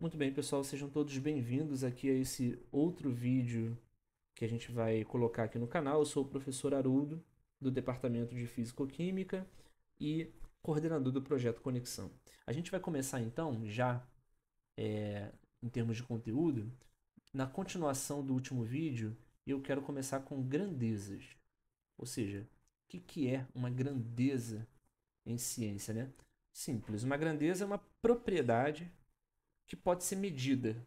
Muito bem, pessoal, sejam todos bem-vindos aqui a esse outro vídeo que a gente vai colocar aqui no canal. Eu sou o professor Haroldo, do Departamento de Físico-Química e coordenador do projeto Conexão. A gente vai começar então, já em termos de conteúdo, na continuação do último vídeo, eu quero começar com grandezas. Ou seja, o que é uma grandeza em ciência, né? Simples, uma grandeza é uma propriedade que pode ser medida.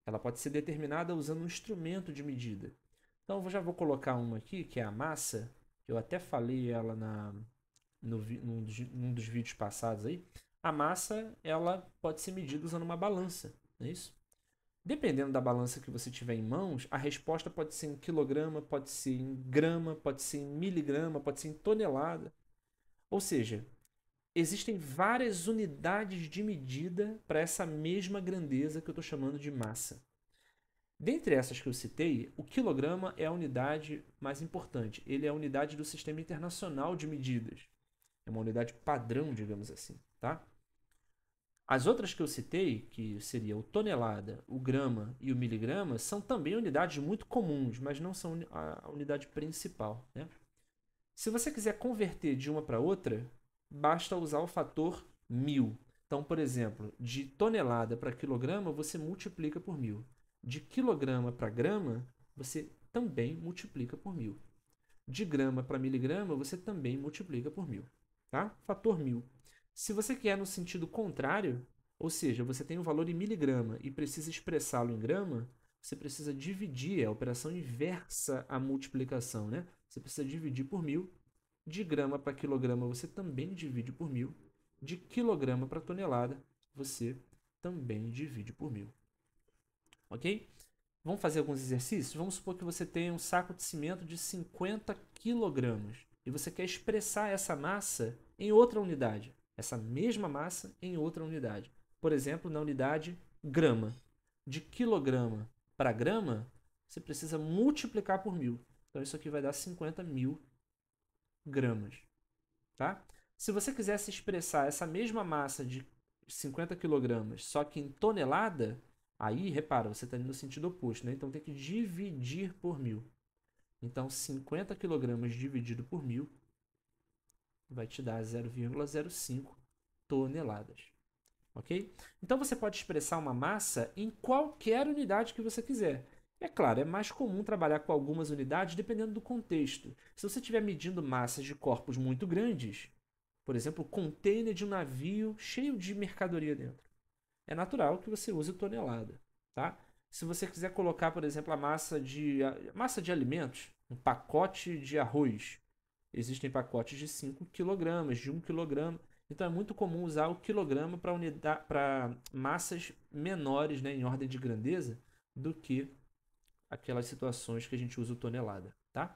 Ela pode ser determinada usando um instrumento de medida. Então eu já vou colocar uma aqui, que é a massa. Eu até falei ela num dos vídeos passados aí. A massa ela pode ser medida usando uma balança, não é isso? Dependendo da balança que você tiver em mãos, a resposta pode ser em quilograma, pode ser em grama, pode ser em miligrama, pode ser em tonelada. Ou seja, existem várias unidades de medida para essa mesma grandeza que eu estou chamando de massa. Dentre essas que eu citei, o quilograma é a unidade mais importante. Ele é a unidade do Sistema Internacional de Medidas. É uma unidade padrão, digamos assim, tá? As outras que eu citei, que seria o tonelada, o grama e o miligrama, são também unidades muito comuns, mas não são a unidade principal, né? Se você quiser converter de uma para outra, basta usar o fator 1000. Então, por exemplo, de tonelada para quilograma, você multiplica por 1000. De quilograma para grama, você também multiplica por 1000. De grama para miligrama, você também multiplica por 1000. Tá? Fator 1000. Se você quer no sentido contrário, ou seja, você tem um valor em miligrama e precisa expressá-lo em grama, você precisa dividir, é a operação inversa à multiplicação, né? Você precisa dividir por 1000. De grama para quilograma, você também divide por 1000. De quilograma para tonelada, você também divide por 1000. Ok? Vamos fazer alguns exercícios? Vamos supor que você tem um saco de cimento de 50 quilogramas e você quer expressar essa massa em outra unidade. Essa mesma massa em outra unidade. Por exemplo, na unidade grama. De quilograma para grama, você precisa multiplicar por 1000. Então isso aqui vai dar 50.000 gramas. Tá? Se você quisesse expressar essa mesma massa de 50 quilogramas, só que em tonelada, aí, repara, você está indo no sentido oposto, né? Então tem que dividir por 1000. Então 50 quilogramas dividido por 1000 vai te dar 0,05 toneladas. Ok? Então você pode expressar uma massa em qualquer unidade que você quiser. É claro, é mais comum trabalhar com algumas unidades dependendo do contexto. Se você estiver medindo massas de corpos muito grandes, por exemplo, o container de um navio cheio de mercadoria dentro, é natural que você use tonelada. Tá? Se você quiser colocar, por exemplo, massa de alimentos, um pacote de arroz, existem pacotes de 5 quilogramas, de 1 quilograma. Então é muito comum usar o quilograma para massas menores, né, em ordem de grandeza, do que aquelas situações que a gente usa o tonelada. Tá?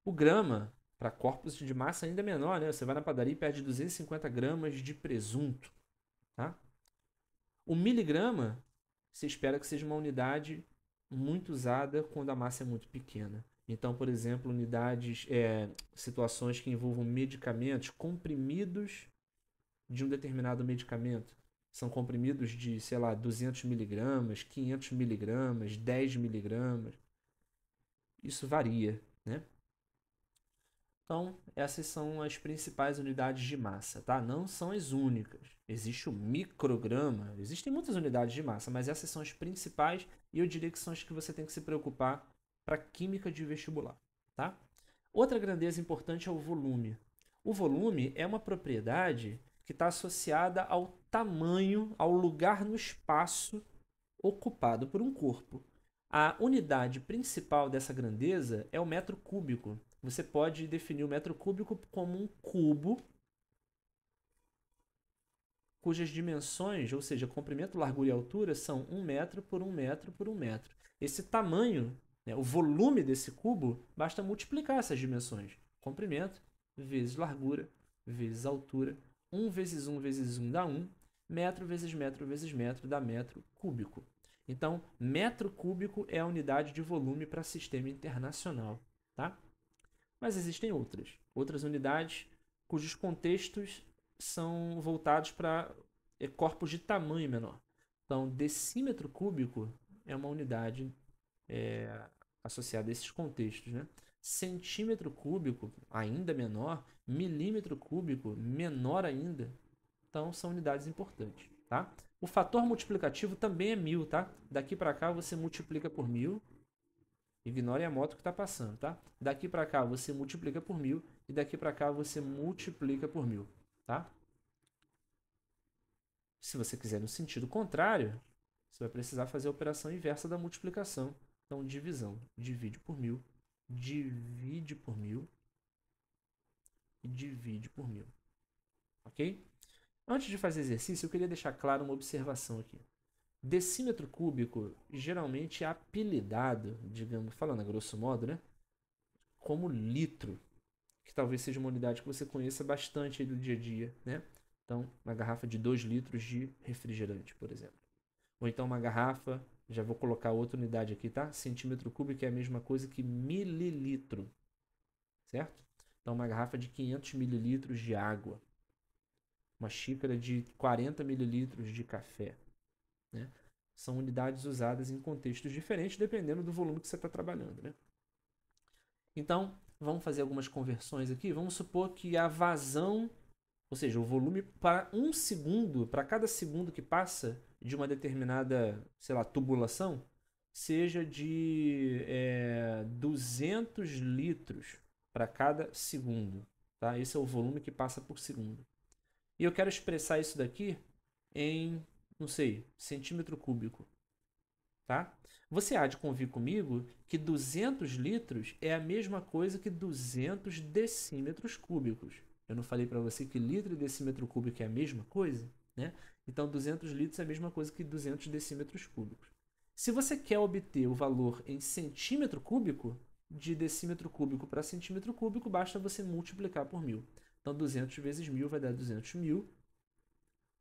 O grama, para corpos de massa ainda menor, né? Você vai na padaria e pede 250 gramas de presunto. Tá? O miligrama, se espera que seja uma unidade muito usada quando a massa é muito pequena. Então, por exemplo, situações que envolvam medicamentos, comprimidos de um determinado medicamento. São comprimidos de, sei lá, 200 miligramas, 500 miligramas, 10 miligramas. Isso varia, né? Então, essas são as principais unidades de massa, tá? Não são as únicas. Existe o micrograma, existem muitas unidades de massa, mas essas são as principais e eu diria que são as que você tem que se preocupar para química de vestibular, tá? Outra grandeza importante é o volume. O volume é uma propriedade que está associada ao tamanho, ao lugar no espaço ocupado por um corpo. A unidade principal dessa grandeza é o metro cúbico. Você pode definir o metro cúbico como um cubo cujas dimensões, ou seja, comprimento, largura e altura, são 1 metro por 1 metro por 1 metro. Esse tamanho, né, o volume desse cubo, basta multiplicar essas dimensões. Comprimento vezes largura vezes altura. 1 vezes 1 vezes 1 dá 1. Metro vezes metro vezes metro dá metro cúbico. Então, metro cúbico é a unidade de volume para sistema internacional. Tá? Mas existem outras unidades cujos contextos são voltados para corpos de tamanho menor. Então, decímetro cúbico é uma unidade associada a esses contextos, né? Centímetro cúbico, ainda menor. Milímetro cúbico, menor ainda. Então, são unidades importantes, tá? O fator multiplicativo também é 1000, tá? Daqui para cá você multiplica por 1000. Ignore a moto que está passando, tá? Daqui para cá você multiplica por 1000 e daqui para cá você multiplica por 1000, tá? Se você quiser no sentido contrário, você vai precisar fazer a operação inversa da multiplicação. Então, divisão. Divide por 1000, divide por 1000 e divide por 1000, ok? Antes de fazer exercício, eu queria deixar claro uma observação aqui. Decímetro cúbico geralmente é apelidado, digamos, falando a grosso modo, né, como litro, que talvez seja uma unidade que você conheça bastante aí do dia a dia, né? Então, uma garrafa de 2 litros de refrigerante, por exemplo. Ou então uma garrafa, já vou colocar outra unidade aqui, tá? Centímetro cúbico é a mesma coisa que mililitro, certo? Então, uma garrafa de 500 mililitros de água, uma xícara de 40 mililitros de café, né? São unidades usadas em contextos diferentes, dependendo do volume que você está trabalhando, né? Então, vamos fazer algumas conversões aqui. Vamos supor que a vazão, ou seja, o volume para um segundo, para cada segundo que passa de uma determinada, sei lá, tubulação, seja de 200 litros para cada segundo. Tá? Esse é o volume que passa por segundo. E eu quero expressar isso daqui em, não sei, centímetro cúbico. Tá? Você há de convir comigo que 200 litros é a mesma coisa que 200 decímetros cúbicos. Eu não falei para você que litro e decímetro cúbico é a mesma coisa? Né? Então, 200 litros é a mesma coisa que 200 decímetros cúbicos. Se você quer obter o valor em centímetro cúbico, de decímetro cúbico para centímetro cúbico, basta você multiplicar por 1000. Então, 200 vezes 1000 vai dar 200 mil,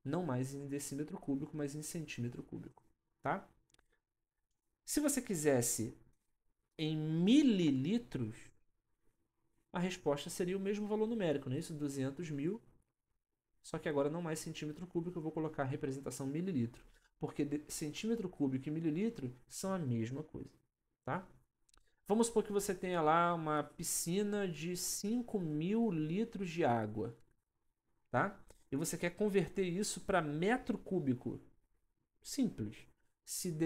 não mais em decímetro cúbico, mas em centímetro cúbico. Tá? Se você quisesse em mililitros, a resposta seria o mesmo valor numérico, não é isso? 200 mil, só que agora não mais centímetro cúbico, eu vou colocar a representação mililitro, porque centímetro cúbico e mililitro são a mesma coisa, tá? Vamos supor que você tenha lá uma piscina de 5.000 litros de água, tá? E você quer converter isso para metro cúbico. Simples. Se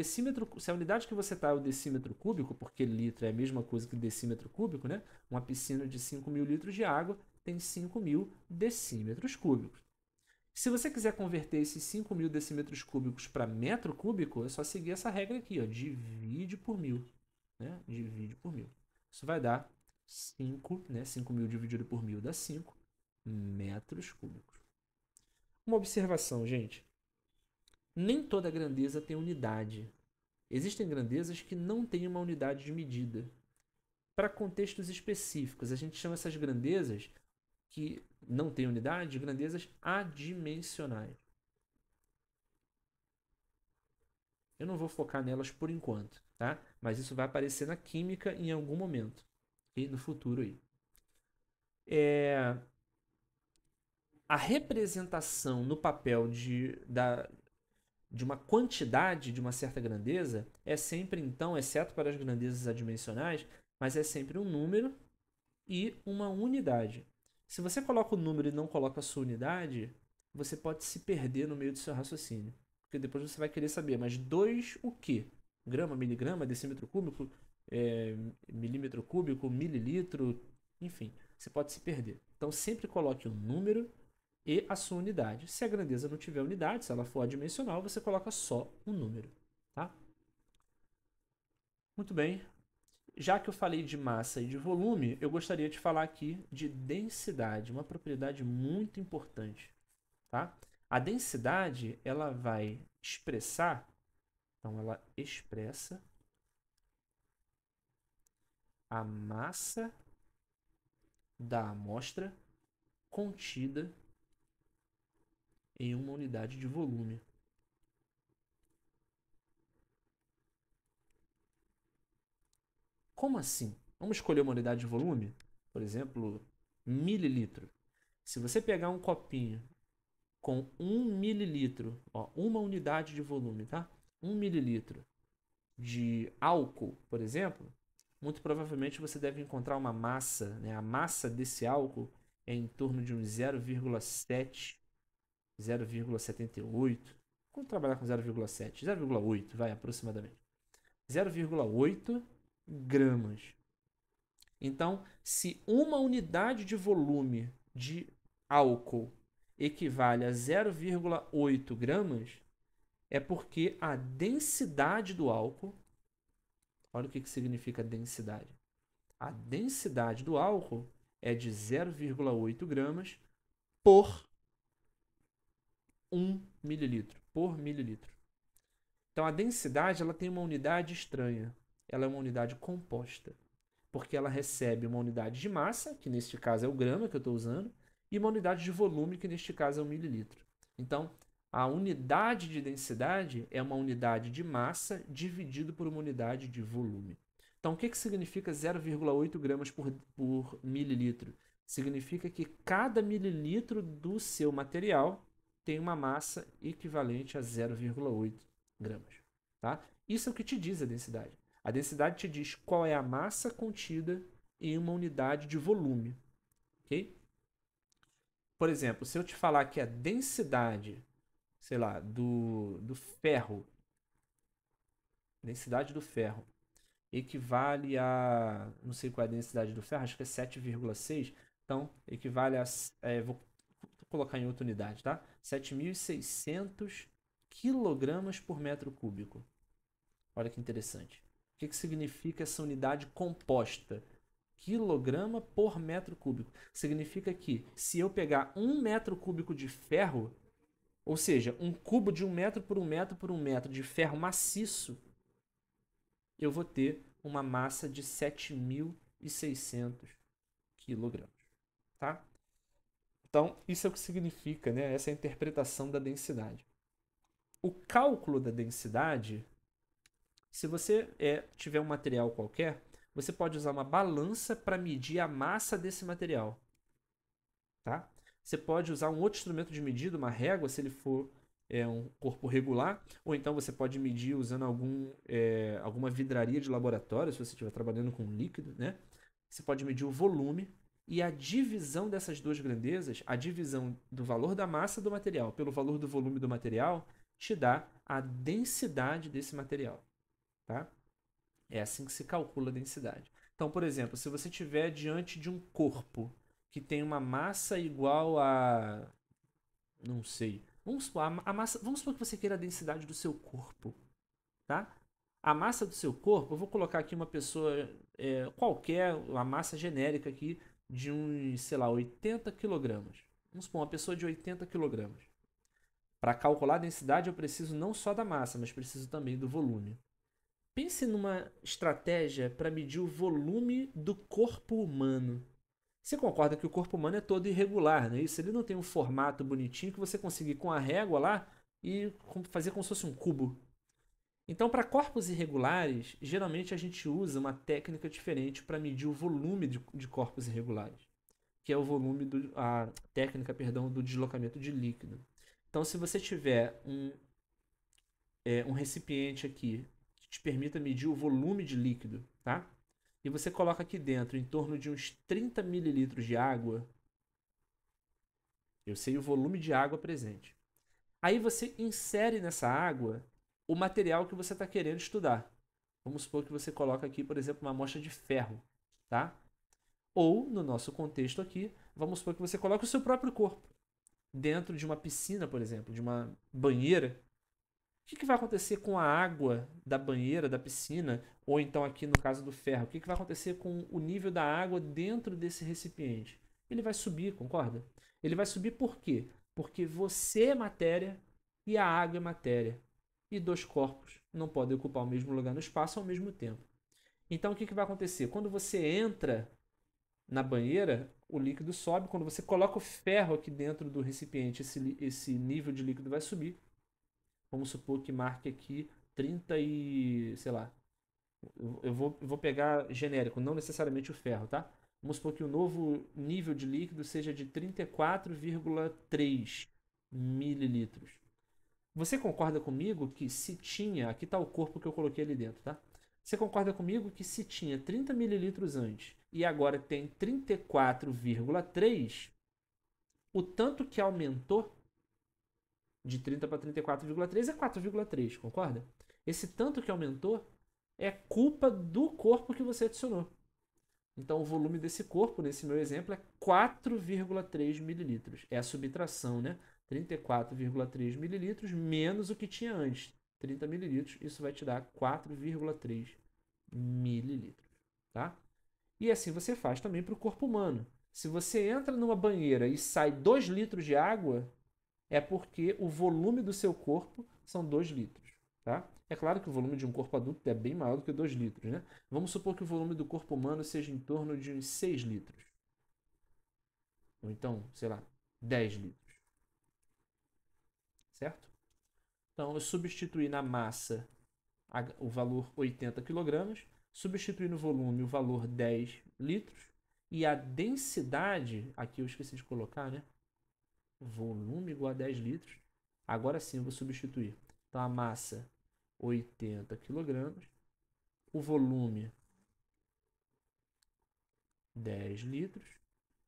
a unidade que você está é o decímetro cúbico, porque litro é a mesma coisa que decímetro cúbico, né? Uma piscina de 5.000 litros de água tem 5.000 decímetros cúbicos. Se você quiser converter esses 5.000 decímetros cúbicos para metro cúbico, é só seguir essa regra aqui, ó, divide por 1000. Né? Divide por 1000. Isso vai dar 5, né? 5.000 dividido por 1000 dá 5 metros cúbicos. Uma observação, gente. Nem toda grandeza tem unidade. Existem grandezas que não têm uma unidade de medida. Para contextos específicos, a gente chama essas grandezas que não têm unidade de grandezas adimensionais. Eu não vou focar nelas por enquanto, tá? Mas isso vai aparecer na química em algum momento, e no futuro aí. A representação no papel de uma quantidade de uma certa grandeza é sempre, então, exceto para as grandezas adimensionais, mas é sempre um número e uma unidade. Se você coloca o número e não coloca a sua unidade, você pode se perder no meio do seu raciocínio. Porque depois você vai querer saber, mas 2 o quê? Grama, miligrama, decímetro cúbico, milímetro cúbico, mililitro, enfim, você pode se perder. Então sempre coloque um número e a sua unidade. Se a grandeza não tiver unidade, se ela for adimensional, você coloca só um número. Tá? Muito bem. Já que eu falei de massa e de volume, eu gostaria de falar aqui de densidade, uma propriedade muito importante. Tá? A densidade ela vai expressar, então ela expressa a massa da amostra contida em uma unidade de volume. Como assim? Vamos escolher uma unidade de volume? Por exemplo, mililitro. Se você pegar um copinho com 1 mililitro, ó, uma unidade de volume, tá? 1 mililitro de álcool, por exemplo, muito provavelmente você deve encontrar uma massa, né? A massa desse álcool é em torno de uns 0,7, 0,78. Vamos trabalhar com 0,7, 0,8, vai aproximadamente. 0,8 gramas. Então, se uma unidade de volume de álcool equivale a 0,8 gramas, é porque a densidade do álcool, olha o que significa densidade. A densidade do álcool é de 0,8 gramas por 1 mililitro, por mililitro. Então, a densidade ela tem uma unidade estranha. Ela é uma unidade composta, porque ela recebe uma unidade de massa, que neste caso é o grama que eu estou usando, e uma unidade de volume, que neste caso é o mililitro. Então, a unidade de densidade é uma unidade de massa dividido por uma unidade de volume. Então, o que significa 0,8 gramas por mililitro? Significa que cada mililitro do seu material tem uma massa equivalente a 0,8 gramas. Tá? Isso é o que te diz a densidade. A densidade te diz qual é a massa contida em uma unidade de volume. Ok? Por exemplo, se eu te falar que a densidade, sei lá, do ferro, densidade do ferro, equivale a, não sei qual é a densidade do ferro, acho que é 7,6, então equivale a, vou colocar em outra unidade, tá? 7.600 quilogramas por metro cúbico. Olha que interessante. O que significa essa unidade composta? Quilograma por metro cúbico. Significa que se eu pegar 1 metro cúbico de ferro, ou seja, um cubo de 1 metro por 1 metro por 1 metro de ferro maciço, eu vou ter uma massa de 7.600 quilogramas. Tá? Então, isso é o que significa, né? Essa é a interpretação da densidade. O cálculo da densidade, se você tiver um material qualquer, você pode usar uma balança para medir a massa desse material. Tá? Você pode usar um outro instrumento de medida, uma régua, se ele for um corpo regular, ou então você pode medir usando alguma vidraria de laboratório, se você estiver trabalhando com líquido. Né? Você pode medir o volume e a divisão dessas duas grandezas, a divisão do valor da massa do material pelo valor do volume do material, te dá a densidade desse material. Tá? É assim que se calcula a densidade. Então, por exemplo, se você estiver diante de um corpo que tem uma massa igual a... não sei. Vamos supor, vamos supor que você queira a densidade do seu corpo. Tá? A massa do seu corpo, eu vou colocar aqui uma pessoa qualquer, a massa genérica aqui de uns, sei lá, 80 quilogramas. Vamos supor, uma pessoa de 80 quilogramas. Para calcular a densidade, eu preciso não só da massa, mas preciso também do volume. Pense numa estratégia para medir o volume do corpo humano. Você concorda que o corpo humano é todo irregular, não é isso? Ele não tem um formato bonitinho que você conseguir com a régua lá e fazer como se fosse um cubo. Então, para corpos irregulares, geralmente a gente usa uma técnica diferente para medir o volume de corpos irregulares, que é o volume a técnica, perdão, do deslocamento de líquido. Então, se você tiver um recipiente aqui que te permita medir o volume de líquido, tá? E você coloca aqui dentro em torno de uns 30 mililitros de água, eu sei o volume de água presente. Aí você insere nessa água o material que você está querendo estudar. Vamos supor que você coloca aqui, por exemplo, uma amostra de ferro, tá? Ou, no nosso contexto aqui, vamos supor que você coloca o seu próprio corpo dentro de uma piscina, por exemplo, de uma banheira. O que vai acontecer com a água da banheira, da piscina, ou então aqui no caso do ferro? O que vai acontecer com o nível da água dentro desse recipiente? Ele vai subir, concorda? Ele vai subir por quê? Porque você é matéria e a água é matéria. E dois corpos não podem ocupar o mesmo lugar no espaço ao mesmo tempo. Então o que vai acontecer? Quando você entra na banheira, o líquido sobe. Quando você coloca o ferro aqui dentro do recipiente, esse nível de líquido vai subir. Vamos supor que marque aqui 30 e... sei lá. Eu vou pegar genérico, não necessariamente o ferro, tá? Vamos supor que o novo nível de líquido seja de 34,3. mililitros. Você concorda comigo que se tinha... Aqui está o corpo que eu coloquei ali dentro, tá? Você concorda comigo que se tinha 30 mililitros antes e agora tem 34,3, o tanto que aumentou de 30 para 34,3 é 4,3, concorda? Esse tanto que aumentou é culpa do corpo que você adicionou. Então, o volume desse corpo, nesse meu exemplo, é 4,3 mililitros. É a subtração, né? 34,3 mililitros menos o que tinha antes. 30 mililitros, isso vai te dar 4,3 mililitros, tá? E assim você faz também para o corpo humano. Se você entra numa banheira e sai 2 litros de água, é porque o volume do seu corpo são 2 litros, tá? É claro que o volume de um corpo adulto é bem maior do que 2 litros, né? Vamos supor que o volume do corpo humano seja em torno de uns 6 litros. Ou então, sei lá, 10 litros, certo? Então, eu substituí na massa o valor 80 kg, substituí no volume o valor 10 litros, e a densidade, aqui eu esqueci de colocar, né? Volume igual a 10 litros. Agora sim eu vou substituir. Então, a massa 80 kg, o volume 10 litros,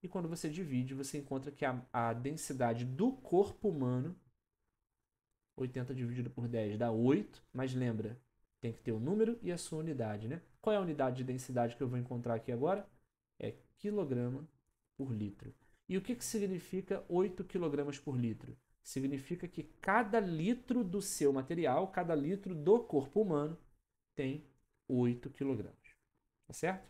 e quando você divide, você encontra que a densidade do corpo humano, 80 dividido por 10 dá 8, mas lembra, tem que ter o número e a sua unidade, né? Qual é a unidade de densidade que eu vou encontrar aqui agora? É quilograma por litro. E o que significa 8 kg por litro? Significa que cada litro do seu material, cada litro do corpo humano, tem 8 kg. Tá certo?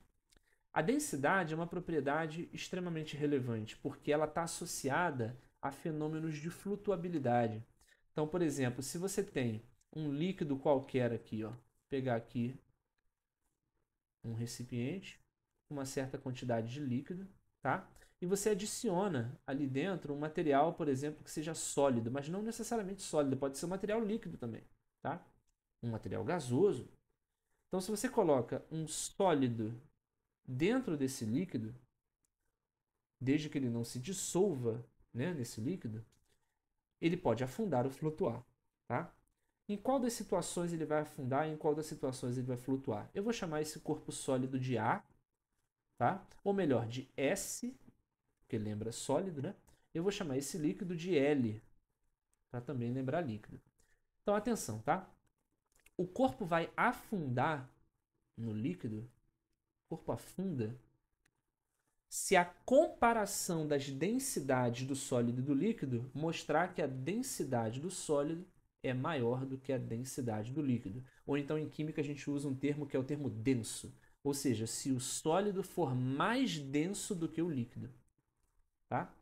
A densidade é uma propriedade extremamente relevante, porque ela está associada a fenômenos de flutuabilidade. Então, por exemplo, se você tem um líquido qualquer aqui, ó, pegar aqui um recipiente, uma certa quantidade de líquido, tá? E você adiciona ali dentro um material, por exemplo, que seja sólido, mas não necessariamente sólido, pode ser um material líquido também, tá? Um material gasoso. Então, se você coloca um sólido dentro desse líquido, desde que ele não se dissolva, né, nesse líquido, ele pode afundar ou flutuar, tá? Em qual das situações ele vai afundar e em qual das situações ele vai flutuar? Eu vou chamar esse corpo sólido de A, tá? Ou melhor, de S, porque lembra sólido, né? Eu vou chamar esse líquido de L, para também lembrar líquido. Então, atenção, tá? O corpo vai afundar no líquido, o corpo afunda se a comparação das densidades do sólido e do líquido mostrar que a densidade do sólido é maior do que a densidade do líquido. Ou então em química a gente usa um termo que é o termo denso. Ou seja, se o sólido for mais denso do que o líquido. Tá?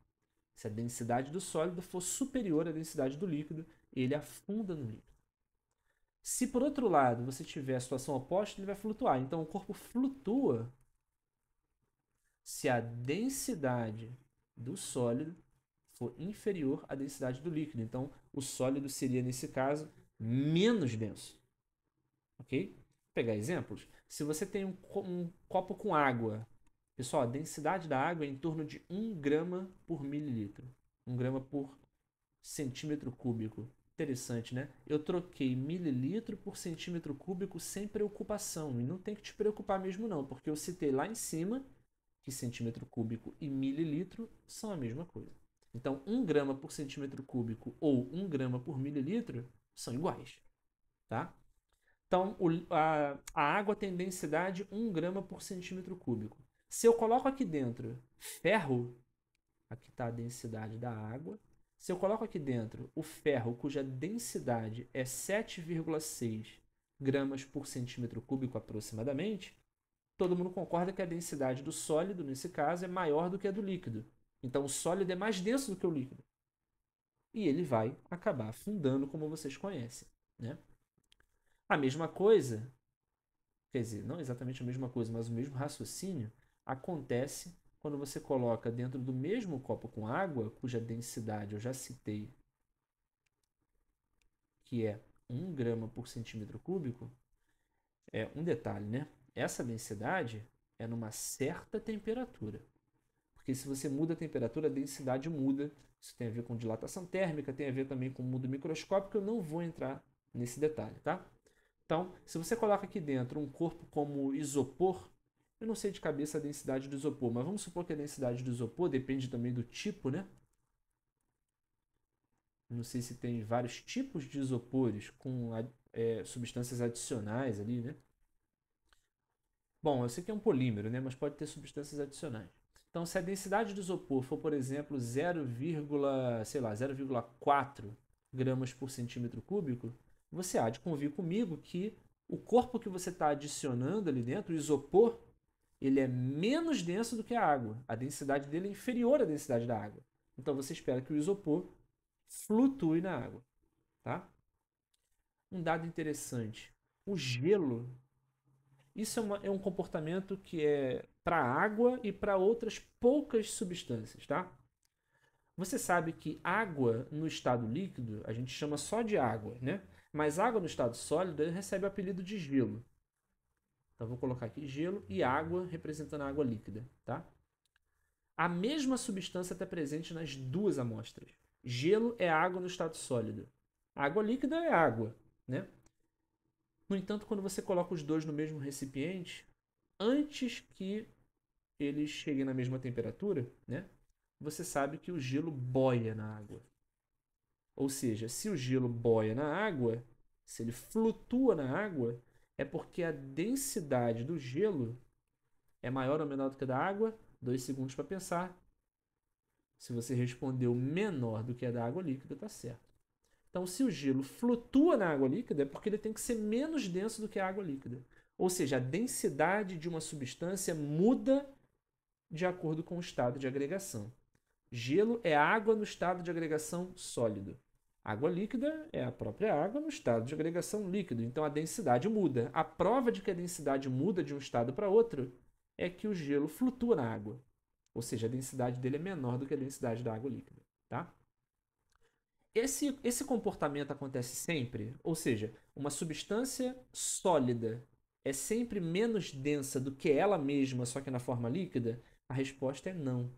Se a densidade do sólido for superior à densidade do líquido, ele afunda no líquido. Se por outro lado você tiver a situação oposta, ele vai flutuar. Então o corpo flutua se a densidade do sólido for inferior à densidade do líquido. Então, o sólido seria, nesse caso, menos denso. Ok? Vou pegar exemplos. Se você tem um copo com água, pessoal, a densidade da água é em torno de 1 grama por mililitro. 1 grama por centímetro cúbico. Interessante, né? Eu troquei mililitro por centímetro cúbico sem preocupação. E não tem que te preocupar mesmo não, porque eu citei lá em cima que centímetro cúbico e mililitro são a mesma coisa. Então, 1 grama por centímetro cúbico ou 1 grama por mililitro são iguais. Tá? Então, a água tem densidade 1 grama por centímetro cúbico. Se eu coloco aqui dentro ferro, aqui está a densidade da água. Se eu coloco aqui dentro o ferro, cuja densidade é 7,6 gramas por centímetro cúbico aproximadamente, todo mundo concorda que a densidade do sólido, nesse caso, é maior do que a do líquido. Então, o sólido é mais denso do que o líquido. E ele vai acabar afundando, como vocês conhecem. Né? A mesma coisa, quer dizer, não exatamente a mesma coisa, mas o mesmo raciocínio acontece quando você coloca dentro do mesmo copo com água, cuja densidade eu já citei, que é 1 grama por centímetro cúbico. É um detalhe, né? Essa densidade é numa certa temperatura. Porque se você muda a temperatura, a densidade muda. Isso tem a ver com dilatação térmica, tem a ver também com mundo microscópico, eu não vou entrar nesse detalhe, tá? Então, se você coloca aqui dentro um corpo como isopor, eu não sei de cabeça a densidade do isopor, mas vamos supor que a densidade do isopor depende também do tipo, né? Não sei se tem vários tipos de isopores com substâncias adicionais ali, né? Bom, eu sei que é um polímero, né? Mas pode ter substâncias adicionais. Então, se a densidade do isopor for, por exemplo, 0,4 gramas por centímetro cúbico, você há de convir comigo que o corpo que você está adicionando ali dentro, o isopor, ele é menos denso do que a água. A densidade dele é inferior à densidade da água. Então, você espera que o isopor flutue na água. Tá? Um dado interessante. O gelo, isso é um comportamento que é para água e para outras poucas substâncias, tá? Você sabe que água no estado líquido, a gente chama só de água, né? Mas água no estado sólido recebe o apelido de gelo. Então vou colocar aqui gelo e água representando a água líquida, tá? A mesma substância está presente nas duas amostras. Gelo é água no estado sólido. Água líquida é água, né? No entanto, quando você coloca os dois no mesmo recipiente, antes que eles cheguem na mesma temperatura, né? Você sabe que o gelo boia na água. Ou seja, se o gelo boia na água, se ele flutua na água, é porque a densidade do gelo é maior ou menor do que a da água? 2 segundos para pensar. Se você respondeu menor do que a da água líquida, está certo. Então, se o gelo flutua na água líquida, é porque ele tem que ser menos denso do que a água líquida. Ou seja, a densidade de uma substância muda de acordo com o estado de agregação. Gelo é água no estado de agregação sólido. Água líquida é a própria água no estado de agregação líquido. Então, a densidade muda. A prova de que a densidade muda de um estado para outro é que o gelo flutua na água. Ou seja, a densidade dele é menor do que a densidade da água líquida. Tá? Esse comportamento acontece sempre? Ou seja, uma substância sólida é sempre menos densa do que ela mesma, só que na forma líquida? A resposta é não.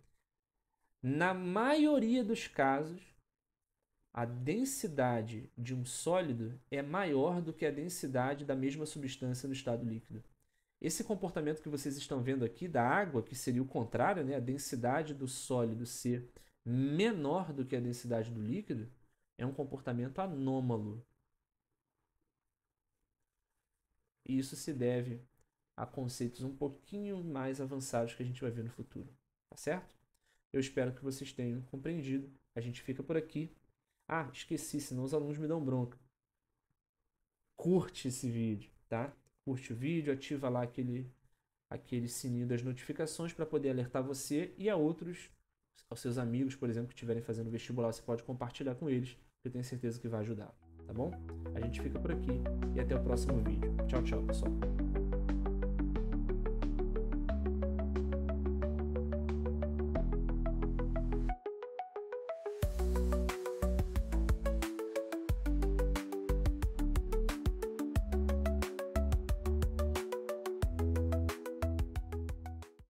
Na maioria dos casos, a densidade de um sólido é maior do que a densidade da mesma substância no estado líquido. Esse comportamento que vocês estão vendo aqui da água, que seria o contrário, né? A densidade do sólido ser menor do que a densidade do líquido, é um comportamento anômalo. E isso se deve a conceitos um pouquinho mais avançados que a gente vai ver no futuro. Tá certo? Eu espero que vocês tenham compreendido. A gente fica por aqui. Ah, esqueci, senão os alunos me dão bronca. Curte esse vídeo, tá? Curte o vídeo, ativa lá aquele sininho das notificações para poder alertar você e a outros, aos seus amigos, por exemplo, que estiverem fazendo vestibular, você pode compartilhar com eles, que eu tenho certeza que vai ajudar, tá bom? A gente fica por aqui e até o próximo vídeo. Tchau, tchau, pessoal.